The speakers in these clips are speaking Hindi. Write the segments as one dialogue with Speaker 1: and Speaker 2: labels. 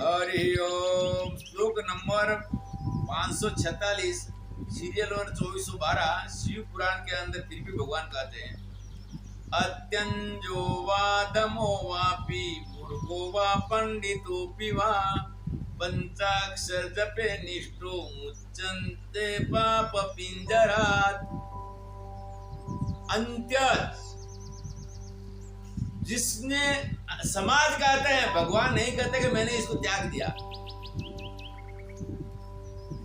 Speaker 1: हरि ओम। श्लोक नंबर 546, सीरियल नंबर 2412, शिव पुराण के अंदर फिर भी भगवान कहते हैं, अत्यंजो वादमो वापी मूर्खो वा पंडितोऽपि वा पंचाक्षर जपे निष्ठो मुच्यन्ते पाप पिंजरात्। अंत्यज जिसने, समाज कहते हैं, भगवान नहीं कहते कि मैंने इसको त्याग दिया।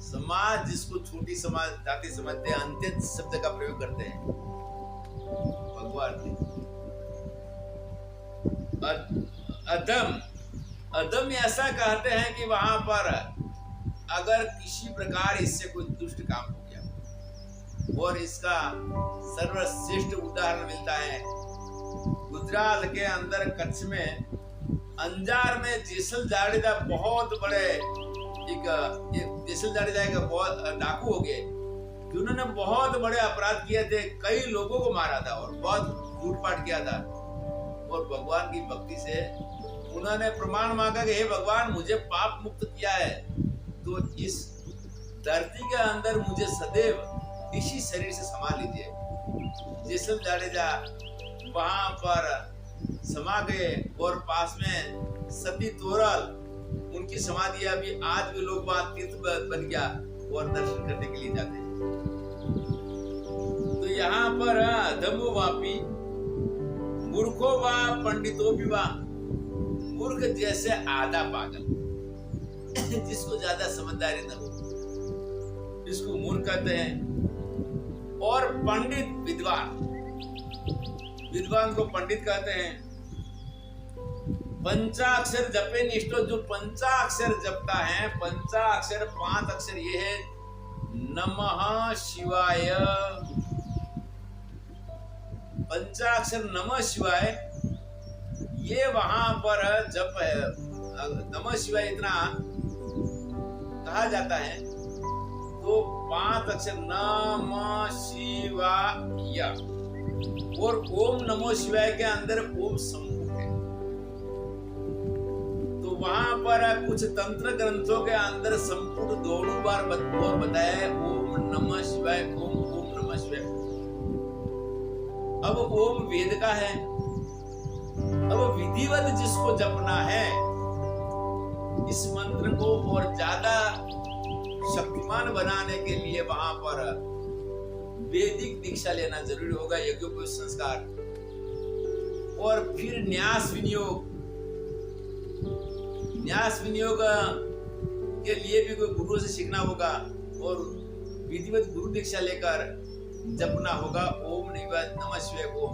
Speaker 1: समाज जिसको छोटी समाज जाति समझते हैं, अंत्यज शब्द का प्रयोग करते हैं भगवान ने। अधम, अधम ऐसा कहते हैं कि वहां पर अगर किसी प्रकार इससे कोई दुष्ट काम हो गया, और इसका सर्वश्रेष्ठ उदाहरण मिलता है गुजरात के अंदर कच्छ में अंजार में जेसल जाडेजा बहुत बड़े एक जेसल जाडेजा एक बहुत डाकू हो गए, जिन्होंने बहुत बड़े अपराध किए थे, कई लोगों को मारा था और बहुत लूटपाट किया था। और भगवान की भक्ति से उन्होंने प्रमाण मांगा कि हे भगवान, मुझे पाप मुक्त किया है, तो इस धरती के अंदर मुझे सदैव इसी शरीर से संभाल लीजिए। जेसल जाडेजा वहां पर समा गए और पास में सती तोरल, उनकी समाधि अभी आज भी लोग बात तीर्थ बन गया और दर्शन करने के लिए जाते हैं। तो यहाँ पर अधमो वापी मूर्खो वा पंडितों भी वा, मूर्ख जैसे आधा पागल, जिसको ज्यादा समझदारी न हो, इसको मूर्ख कहते हैं। और पंडित विद्वान, विद्वान को पंडित कहते हैं। पंचाक्षर जपे निष्ठो, जो पंचाक्षर जपता है, पंचाक्षर 5 अक्षर ये है, नमः शिवाय, पंचाक्षर नमः शिवाय, ये वहां पर जप है। नमः शिवाय इतना कहा जाता है, तो 5 अक्षर नमः शिवाय, और ओम नमो शिवाय के अंदर ओम सम्मुख है। तो वहां पर कुछ तंत्र ग्रंथों के अंदर संपूर्ण दोनों बार और बताया है, ओम नमः शिवाय, ओम ओम नमः शिवाय। अब ओम वेद का है, अब विधिवत जिसको जपना है इस मंत्र को और ज्यादा शक्तिमान बनाने के लिए वहां पर वैदिक दीक्षा लेना जरूरी होगा, यज्ञोपवीत संस्कार, और फिर न्यास विनियोग, न्यास विनियोग के लिए भी कोई गुरु से सीखना होगा और विधिवत गुरु दीक्षा लेकर जपना होगा ओम नमः शिवाय ओम।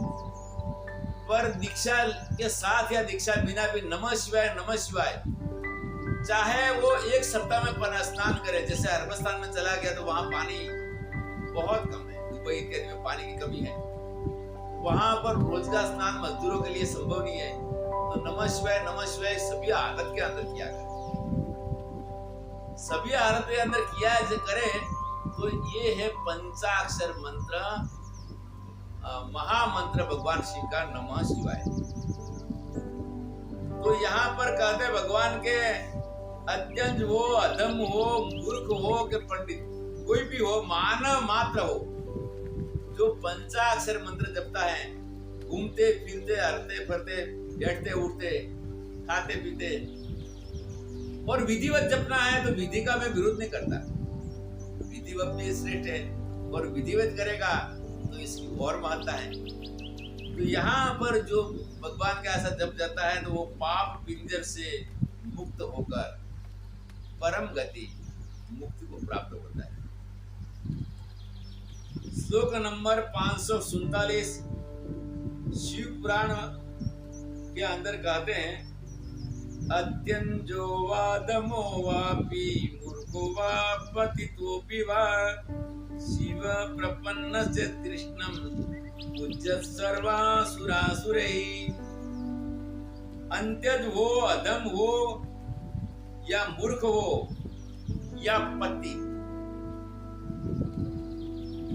Speaker 1: पर दीक्षा के साथ या दीक्षा बिना भी नमः शिवाय, चाहे वो 1 सप्ताह में स्नान करे, जैसे अरबस्तान में चला गया तो वहां पानी बहुत कम है, दुबई इत्यादि में पानी की कमी है, वहां पर रोज का स्नान मजदूरों के लिए संभव नहीं है, तो नमः शिवाय सभी हालत के अंदर किया करें, सभी हालत के अंदर किया करे। तो ये है पंचाक्षर मंत्र, महामंत्र भगवान शिव का नमः शिवाय। तो यहाँ पर कहते हैं भगवान के अत्यंत हो, अधम हो, मूर्ख हो कि पंडित, कोई भी हो, मानव मात्र हो, जो पंचाक्षर मंत्र जपता है, घूमते फिरते हरते फरते बैठते उठते खाते पीते, और विधिवत जपना है तो विधि का मैं विरोध नहीं करता, विधिवत भी श्रेष्ठ है, और विधिवत करेगा तो इसकी और महत्ता है। तो यहाँ पर जो भगवान का ऐसा जप जाता है तो वो पाप पिंजर से मुक्त होकर परम गति मुक्ति को प्राप्त होता है। श्लोक नंबर 547 शिव पुराण के अंदर कहते हैं, अत्यंजो वादमो वापी मूर्खो वा पतितोऽपि वा शिव प्रपन्नस्य तृष्णं पूज्यः सर्वासुरासुरैः। अंत्यज हो, अधम हो या मूर्ख हो या पति,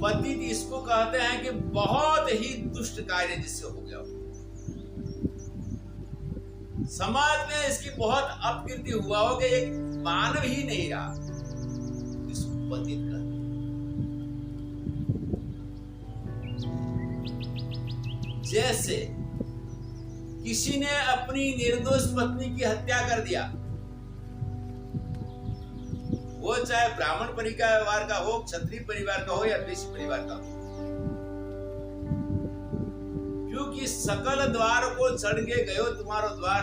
Speaker 1: पतित इसको कहते हैं कि बहुत ही दुष्ट कार्य जिससे हो गया हो, समाज में इसकी बहुत अपकीर्ति हुआ हो कि एक मानव ही नहीं रहा, इसको पतित कर। जैसे किसी ने अपनी निर्दोष पत्नी की हत्या कर दिया, वो चाहे ब्राह्मण परिवार का हो, क्षत्रिय परिवार का हो या वैश्य परिवार का हो, क्योंकि सकल द्वार को चढ़ के गयो तुम्हारो द्वार,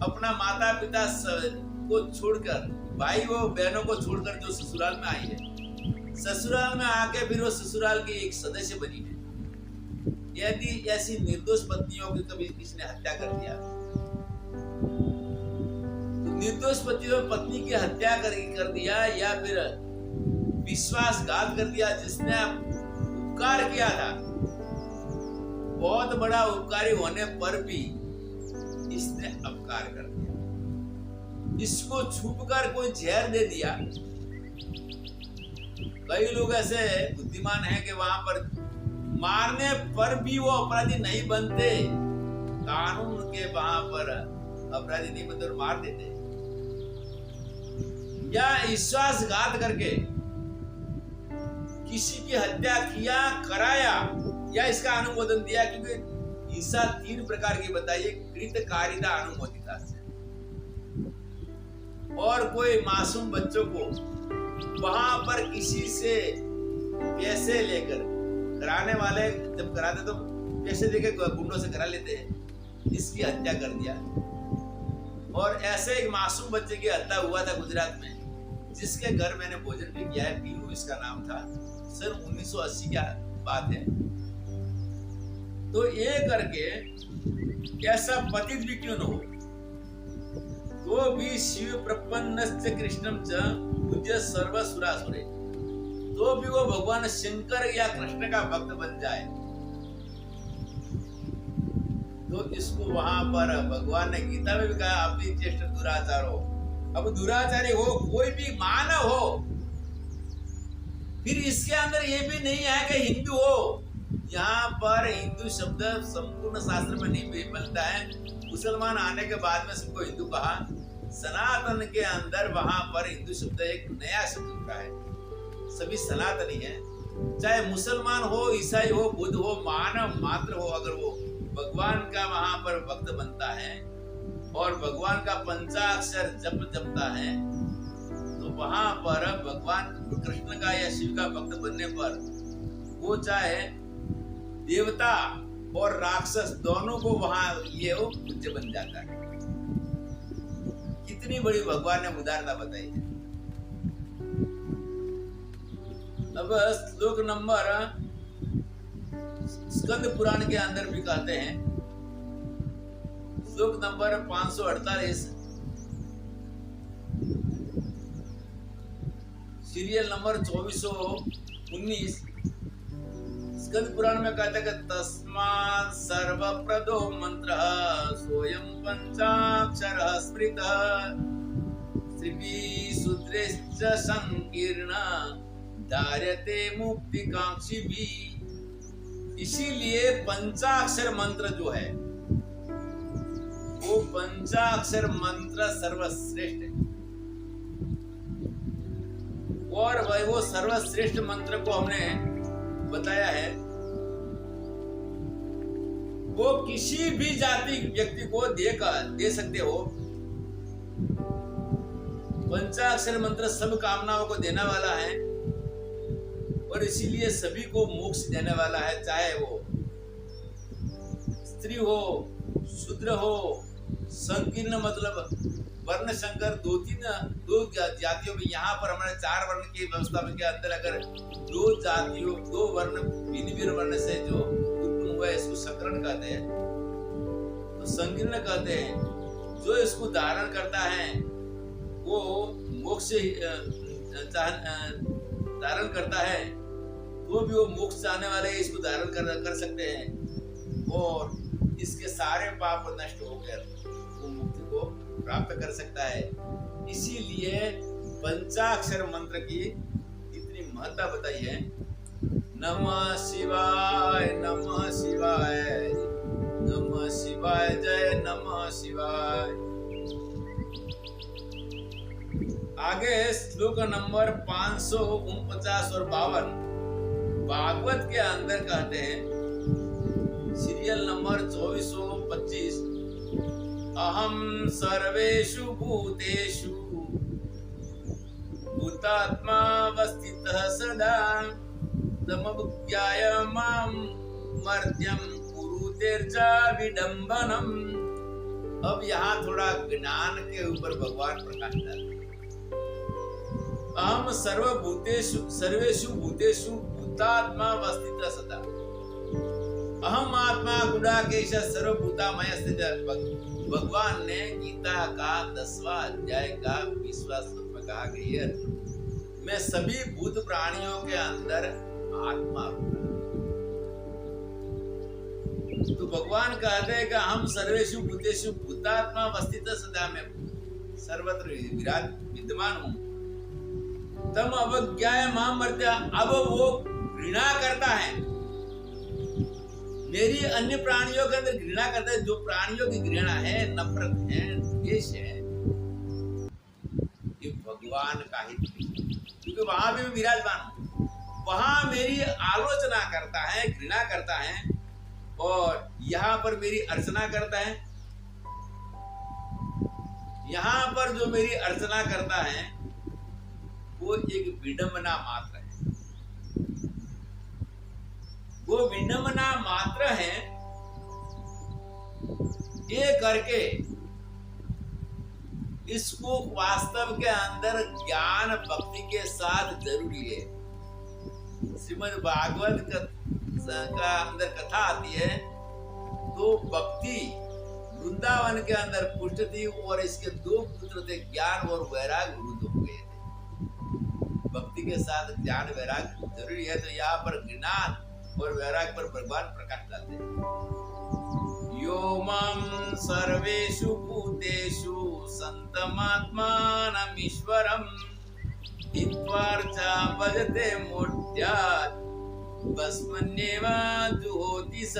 Speaker 1: अपना माता पिता को छोड़कर, भाई वो बहनों को छोड़कर जो ससुराल में आई है, ससुराल में आके फिर वो ससुराल की एक सदस्य बनी है। यदि ऐसी निर्दोष पत्नियों की कभी किसी ने हत्या कर दिया, तो निर्दोष पत्नी की हत्या कर दिया या फिर विश्वासघात कर दिया, जिसने उपकार किया था, बहुत बड़ा उपकारी होने पर भी इसने अपकार कर दिया, इसको छुपकर कोई जहर दे दिया। कई लोग ऐसे बुद्धिमान हैं कि वहां पर मारने पर भी वो अपराधी नहीं बनते, कानून के वहां पर अपराधी नहीं बनते और मार देते, या विश्वासघात करके किसी की हत्या किया, कराया या इसका अनुमोदन दिया, क्योंकि हिंसा 3 प्रकार की बताइए, कृतकारिता अनुमोदिता से, और कोई मासूम बच्चों को वहां पर किसी से पैसे लेकर, कराने वाले जब कराते तो पैसे देकर गुंडों से करा लेते हैं, इसकी हत्या कर दिया। और ऐसे एक मासूम बच्चे की हत्या हुआ था गुजरात में, जिसके घर मैंने भोजन भी किया है, पीलू इसका नाम था, सन 1980 का बात है। तो ये करके ऐसा पतित भी क्यों न हो, तो भी शिव प्रपन्नस्य कृष्णम च पूज्य सर्वसुरासुरे, तो भी वो भगवान शंकर या कृष्ण का भक्त बन जाए, तो इसको वहां पर भगवान ने गीता में भी कहा, अपनी चेष्ट दुराचार हो। अब दुराचारी हो, कोई भी मानव हो, फिर इसके अंदर ये भी नहीं है कि हिंदू हो। यहाँ पर हिंदू शब्द संपूर्ण शास्त्र में नहीं मिलता है, मुसलमान आने के बाद में सबको हिंदू कहा। सनातन के अंदर वहां पर हिंदू शब्द एक नया शब्द का है, सभी सनातनी है, चाहे मुसलमान हो, ईसाई हो, बुद्ध हो, मानव मात्र हो, अगर वो भगवान का वहां पर भक्त बनता है और भगवान का पंचाक्षर जप जपता है, तो वहां पर भगवान कृष्ण का या शिव का भक्त बनने पर वो चाहे देवता और राक्षस दोनों को वहां ये वो पूज्य बन जाता है। कितनी बड़ी भगवान ने उदारता बताई है। अब श्लोक नंबर स्कंद पुराण के अंदर भी कहते हैं, श्लोक number 548, serial number 2419, Skanda Purana में कहते हैं कि तस्मात् सर्वप्रदो मंत्रः सोऽयं पंचाक्षरः स्मृतः श्रीभिः शूद्रैश्च संकीर्णः धार्यते मुक्तिकांक्षिभिः। इसीलिए पंचाक्षर मंत्र जो है, वो पंचाक्षर मंत्र सर्वश्रेष्ठ है, और भाई वो सर्वश्रेष्ठ मंत्र को हमने बताया है, वो किसी भी जाति व्यक्ति को दे सकते हो। पंचाक्षर मंत्र सब कामनाओं को देने वाला है, और इसीलिए सभी को मोक्ष देने वाला है, चाहे वो स्त्री हो, शूद्र हो, संकीर्ण मतलब वर्ण संकर, दो जातियों में, यहाँ पर हमारे 4 वर्ण की व्यवस्था के अंदर अगर 2 वर्ण भिन्न वर्ण से जो उत्पन्न हुआ है, इसको संकरण कहते हैं, तो संकीर्ण कहते हैं। जो इसको धारण करता है वो मोक्ष धारण करता है, तो भी वो मोक्ष चाहने वाले इसको धारण कर सकते हैं, और इसके सारे पाप नष्ट होकर वो मुक्ति को प्राप्त कर सकता है। इसीलिए पंचाक्षर मंत्र की इतनी महत्ता बताई है। नमः शिवाय, नमः शिवाय, नमः शिवाय, जय नमः शिवाय। आगे श्लोक नंबर 549 और 52 भागवत के अंदर कहते हैं, सीरियल नंबर 2425, अहम सर्वेषु भूतेषु भूतात्मावस्थितः सदा तमज्ञाय मां मर्त्यं कुरुतेर्चा विडम्बनम्। अब यहाँ थोड़ा ज्ञान के ऊपर भगवान प्रकाश डालते हैं। अहम सर्वेषु भूतेषु भूतात्मावस्थितः सदा। अहम आत्मा गुडाकेश सर्वभूतामय स्थित। भगवान ने गीता का 10वां अध्याय का 20वां श्लोक में कहा कि मैं सभी भूत प्राणियों के अंदर आत्मा हूं। तो भगवान कहते हैं कि हम सर्वेषु भूतेषु भूतात्मा अवस्थित सदा में सर्वत्र विद्यमान हूं। तम अवज्ञाय मां मर्त्य। अब वो घृणा करता है, मेरी अन्य प्राणियों के अंदर घृणा करता है। जो प्राणियों की घृणा है, नफरत है, द्वेष है, ये भगवान का हित नहीं, क्योंकि वहां भी मैं विराजमान हूं। वहां मेरी आलोचना करता है, घृणा करता है, और यहाँ पर मेरी अर्चना करता है। यहाँ पर जो मेरी अर्चना करता है वो एक विडंबना मात्र है। वो विडंबना मात्र है, ये करके इसको वास्तव के अंदर ज्ञान भक्ति के साथ जरूरी है। श्रीमद् भागवत का अंदर कथा आती है, तो भक्ति वृंदावन के अंदर पुष्ट थी और इसके 2 पुत्र थे, ज्ञान और वैराग वृद्ध हो गए थे। भक्ति के साथ ज्ञान वैराग जरूरी है, तो यहाँ पर ज्ञान और वैराग पर भगवान प्रकाश डालते हैं। यो मां सर्वेषु भूतेषु संतमात्मानमीश्वरम् हित्वार्चा भजते मूढ्यात् भस्मन्येव जुहोति स।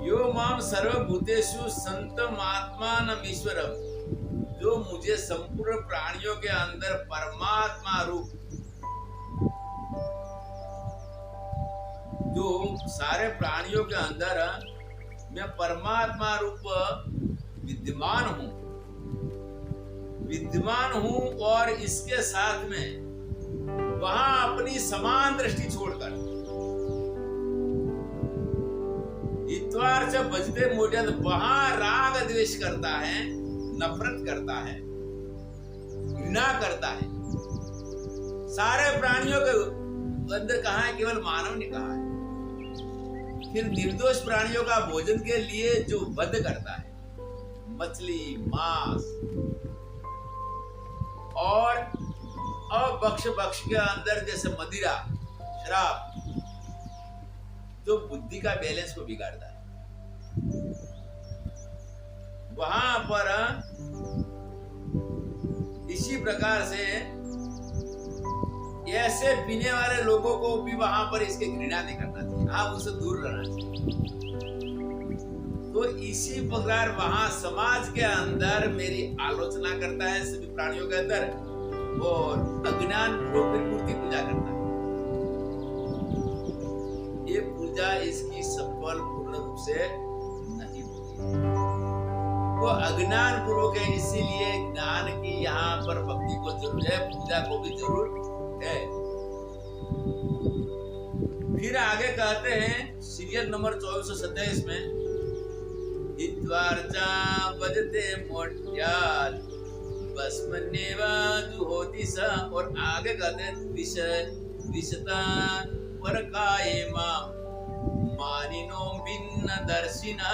Speaker 1: यो मां सर्वभूतेषु संतमात्मानमीश्वरम्, जो मुझे संपूर्ण प्राणियों के अंदर परमात्मा रूप, जो सारे प्राणियों के अंदर मैं परमात्मा रूप विद्यमान हूं, और इसके साथ में वहां अपनी समान दृष्टि छोड़कर इत्वार जब बजते मोटे, वहां राग द्वेष करता है, नफरत करता है, घृणा करता है। सारे प्राणियों के अंदर कहा है, केवल मानव ने कहा है। फिर निर्दोष प्राणियों का भोजन के लिए जो वध करता है, मछली, मांस, और अभक्ष भक्ष के अंदर जैसे मदिरा, शराब, जो बुद्धि का बैलेंस को बिगाड़ता है। वहां पर इसी प्रकार से ऐसे पीने वाले लोगों को भी वहां पर इसके घृणा नहीं करना चाहिए, आप उससे दूर रहना चाहिए। तो इसी प्रकार वहां समाज के अंदर मेरी आलोचना करता है सभी प्राणियों के अंदर, और अज्ञान मूर्ति पूजा करता है। ये पूजा इसकी सफल पूर्ण रूप से नहीं होगी, वो अज्ञान पूर्वक है। इसीलिए ज्ञान की यहाँ पर भक्ति को जरूर है, पूजा को भी जरूर है। फिर आगे कहते हैं सीरियल नंबर 2427 में, हित्वार्चा भजते मोट्यात् भस्मन्येव जुहोति स। और आगे कहते हैं दिशता परकाये मां मानिनो भिन्न दर्शिना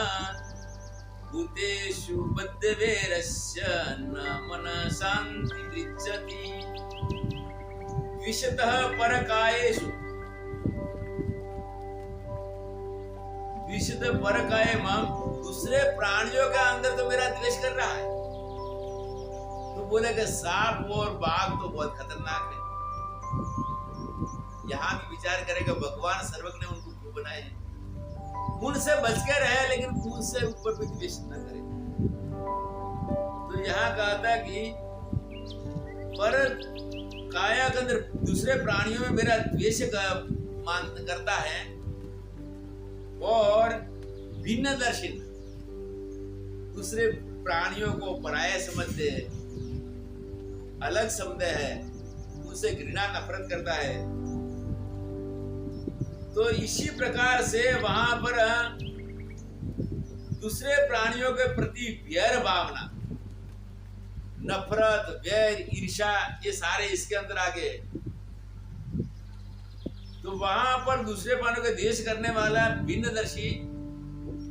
Speaker 1: भूतेषु बद्धवेरस्य न मन शांति पृच्छति। विशतः परकायेषु, विशद परकाये मां, दूसरे प्राणियों के अंदर तो मेरा द्वेष कर रहा है। तो बोले कि सांप और बाघ तो बहुत खतरनाक है। यहाँ भी विचार करेगा भगवान सर्वज्ञ ने उनको क्यों बनाए हैं। गुण से बच के रहे, लेकिन गुण से ऊपर भी द्वेष न करे। तो यहाँ कहता है कि पर काया के अंदर दूसरे प्राणियों में मेरा द्वेष मान करता है और भिन्न दर्शन, दूसरे प्राणियों को पराया समझते है, अलग समझते है, उनसे घृणा नफरत करता है। तो इसी प्रकार से वहां पर दूसरे प्राणियों के प्रति वैर भावना, नफरत, वैर, ईर्ष्या, ये सारे इसके अंदर आ गए। तो वहां पर दूसरे प्राणियों के द्वेष करने वाला भिन्नदर्शी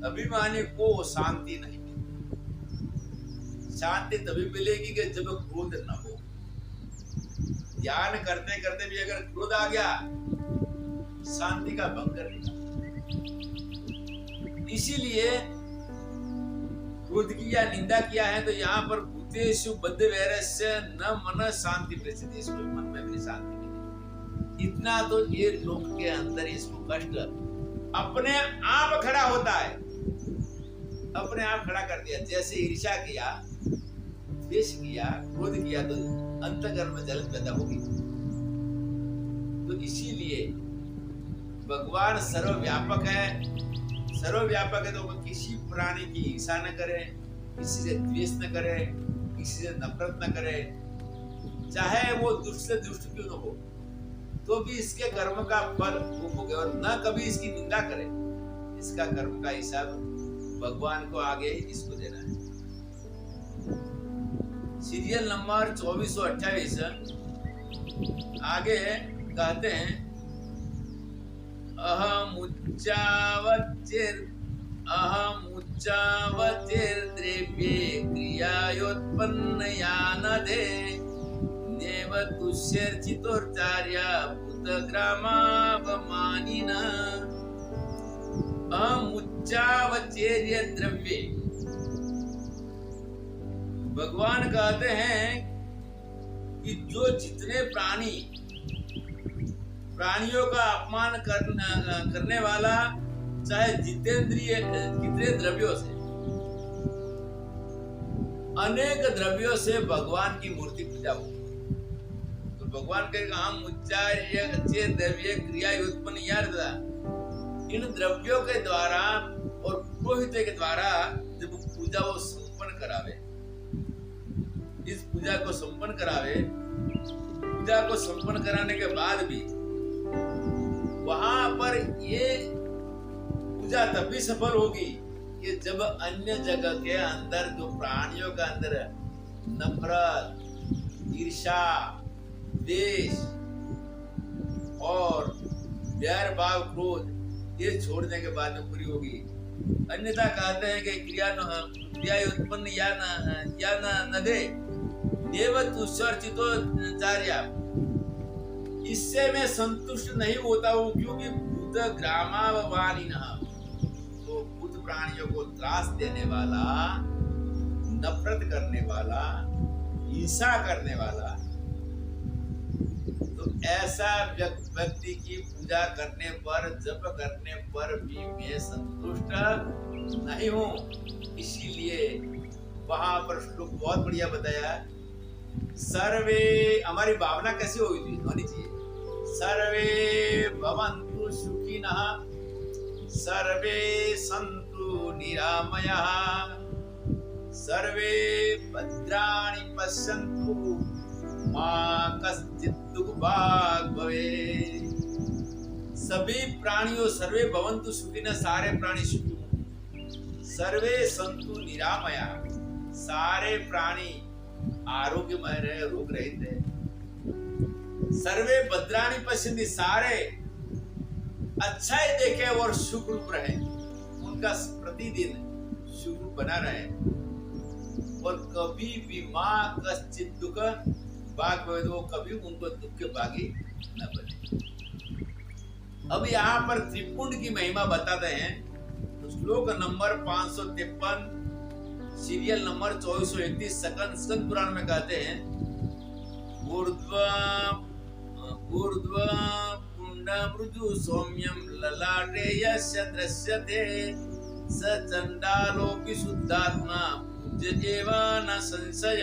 Speaker 1: अभिमानी को शांति नहीं मिलेगी। शांति तभी मिलेगी कि जब क्रोध न हो। ध्यान करते करते भी अगर क्रोध आ गया, शांति का भंग कर देगा। इसीलिए क्रोध की या निंदा किया है तो यहाँ पर भूतेषु बद्ध वैरस्य न मन शांति प्रसिद्धि, इसको मन में भी शांति मिलेगी। इतना तो ये लोक के अंदर इसको कष्ट अपने आप खड़ा होता है, अपने आप खड़ा कर दिया। जैसे ईर्ष्या किया, द्वेष किया, क्रोध किया तो अंतःकरण में जलन पैदा होगी। तो इसीलिए भगवान सर्वव्यापक है। सर्वव्यापक है तो वो किसी प्राणी की हिंसा न करे, किसी से द्वेष न करे, किसी से नफरत न करे, चाहे वो दुष्ट से दुष्ट क्यों न हो, तो भी इसके कर्म का फल वो भोगे और न कभी इसकी निंदा करे। इसका कर्म का हिसाब भगवान को आगे इसको देना है। सीरियल नंबर 2428 आगे कहते हैं अहमुच्चावचिर्द्रव्ये क्रियायोत्पन्नया नदे नेव तुष्यर्चितोर्चार्या भूतग्रामावमानिना। अहमुच्चावचिर्द्रव्ये, भगवान कहते हैं कि जो जितने प्राणियों का अपमान करने वाला, चाहे जितेंद्रिय कितने द्रव्यों से, अनेक द्रव्यों से भगवान की मूर्ति पूजा हो, तो भगवान कहेगा हम उच्चार्य द्रव्य क्रिया उत्पन्न यार, इन द्रव्यों के द्वारा और पुरोहित के द्वारा जब पूजा वो संपन्न करावे, इस पूजा को संपन्न करावे, पूजा को संपन्न कराने के बाद भी वहां पर ये पूजा तभी सफल होगी कि जब अन्य जगह के अंदर जो प्राणियों के अंदर नफरत, ईर्ष्या, द्वेष और वैर भाव, क्रोध, ये छोड़ने के बाद में पूरी होगी। अन्यथा कहते हैं कि क्रिया उत्पन्न या न दे देव तुष्यर्चितोर्चार्या, इससे मैं संतुष्ट नहीं होता हूँ, क्योंकि भूत ग्रामावमानिनः, तो भूत प्राणियों को त्रास देने वाला, नफरत करने वाला, हिंसा करने वाला, तो ऐसा व्यक्ति की पूजा करने पर, जप करने पर भी मैं संतुष्ट नहीं हूँ। इसीलिए वहां पर श्लोक बहुत बढ़िया बताया, सर्वे, हमारी भावना कैसी होनी चाहिए, सर्वे भवन्तु सुखिनः, सर्वे सन्तु निरामयाः, सर्वे भद्राणि पश्यन्तु मा कश्चित् दुःखभाग् भवेत्। सभी प्राणियों, सर्वे भवन्तु सुखिनः, सारे प्राणी सुखी हों, सर्वे सन्तु निरामयाः, सारे प्राणी आरोग्यमय रहे, रोग रहित है, सर्वे भद्राणि पश्यन्ति, सारे अच्छा ही देखे और सुख रूप रहे, उनका प्रतिदिन सुख रूप बना रहे और कभी भी मां कश्चित् दुःख भाग भवेत्, वो कभी उनको दुख के भागी न बने। अब यहाँ पर त्रिपुंड की महिमा बताते हैं। तो श्लोक number 553 serial number 2431 Skanda Purana में कहते हैं, ऊर्ध्व पुंड मृदु सौम्यं ललाटे यस्य दृश्यते स चंडालोऽपि शुद्धात्मा पूज्येव न संशय।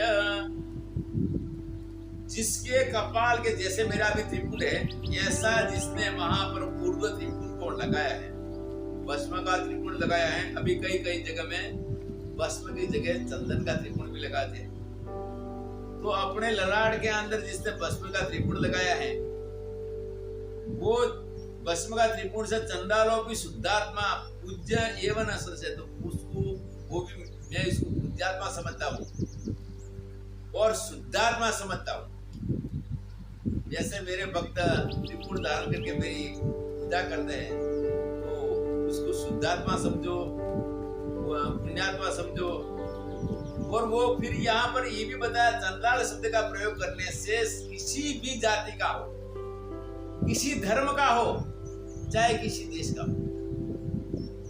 Speaker 1: जिसके कपाल के जैसे मेरा भी त्रिपुल है, ऐसा जिसने वहां पर ऊर्ध्व त्रिपुल को लगाया है, भस्म का त्रिपुल लगाया है। अभी कई कई जगह में भस्म की जगह चंदन का त्रिपुल भी लगाते हैं। तो अपने ललाट के अंदर जिसने भस्म का त्रिपुल लगाया है, वो भस्म का त्रिपुल से चंडालों की शुद्धात्मा पूज्य एवं न संशय, तो उसको वो भी मैं इसको पूज्यात्मा समझता हूँ और शुद्धात्मा समझता हूँ। जैसे मेरे भक्त त्रिपुर धारण करके मेरी पूजा करते हैं, तो उसको शुद्धात्मा समझो, पुण्यात्मा समझो। और वो फिर यहाँ पर ये भी बताया, चंडाल शब्द का प्रयोग करने से किसी भी जाति का हो, किसी धर्म का हो, चाहे किसी देश का हो,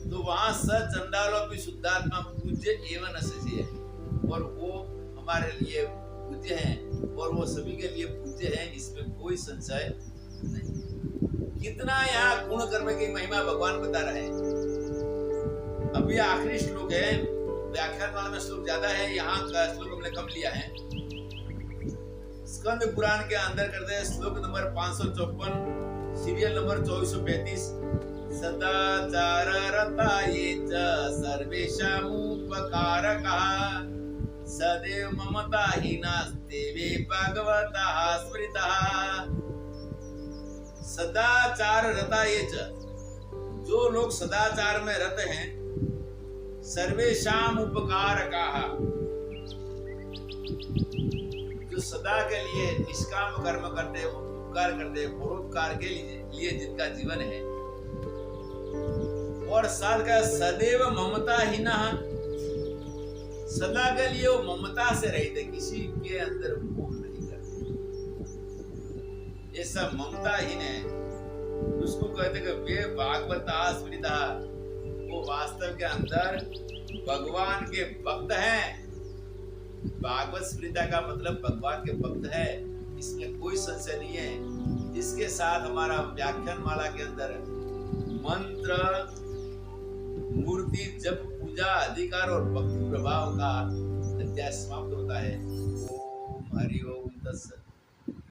Speaker 1: तो वहां स चंडालों की शुद्धात्मा पूज्य एवं असज्य है, और वो हमारे लिए पूज्य हैं और वो सभी के लिए पूज्य हैं, इसमें कोई संशय नहीं। कितना यहाँ गुण कर्म की महिमा भगवान बता रहे हैं। अभी आखिरी श्लोक है, व्याख्यान वाला में श्लोक ज्यादा है, यहाँ का श्लोक हमने कम लिया है। स्कंद पुराण के अंदर करते हैं श्लोक नंबर 554, सीरियल नंबर 2435। सदाचार रता ये च सर्वेषामुपकारकः सदैव ममता हीनास्ते वे भगवतः स्मृतः। सदाचार रता ये च, जो लोग सदाचार में रत हैं, सर्वेषाम उपकारकः, जो सदा के लिए निष्काम कर्म करते हैं, उपकार करते हैं, परोपकार के लिए जिनका जीवन है, और साथ का सदैव ममता हीना, सदा के लिए वो ममता से रहते, किसी के अंदर मोह नहीं करते, ऐसा ममता हीन है, उसको कहते कि वे भागवत स्मृता, वो वास्तव के अंदर भगवान के भक्त हैं। भागवत स्मृता का मतलब भगवान के भक्त है, इसमें कोई संशय नहीं है। इसके साथ हमारा व्याख्यान माला के अंदर मंत्र, मूर्ति, जप, पूजा, अधिकार और भक्ति प्रभाव का अध्याय समाप्त होता है। ओम हरि ओम तत्सत।